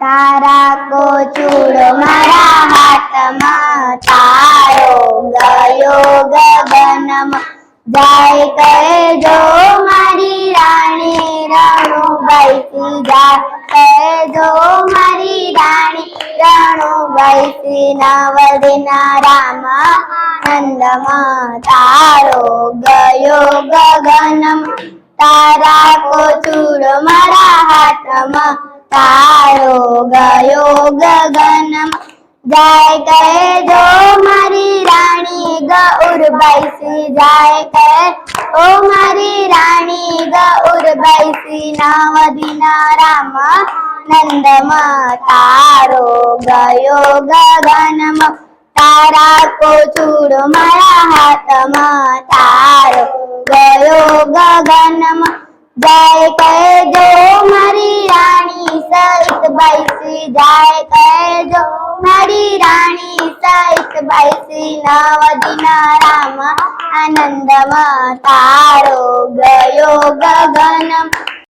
તારા કોચૂડો મારા હાથમાં, તારો ગયો ગગનમાં. જાય કહેજો મારી રાણી રણુબાઈ જાય, કહેજો મારી રાણી રણુબાઈ નવદિના રામ આનંદમાં. તારો ગયો ગગનમાં, તારા કોચૂડો મારા હાથમાં, તારો ગયો ગગનમાં. જાય કહેજો મારી રાણી ગૌરબાઈ જાય કહેજો મારી રાણી ગૌરબાઈ નવદિના રામ આનંદમાં. તારો ગયો ગગનમાં, તારા કોચૂડો મારા હાથમાં, તારો ગયો ગગનમાં. જાય કહેજો મારી રાણી સહિતબાઈ જાય કહેજો મારી રાણી સહિતબાઈ નવદિના રામ આનંદમાં. તારો ગયો ગગનમાં.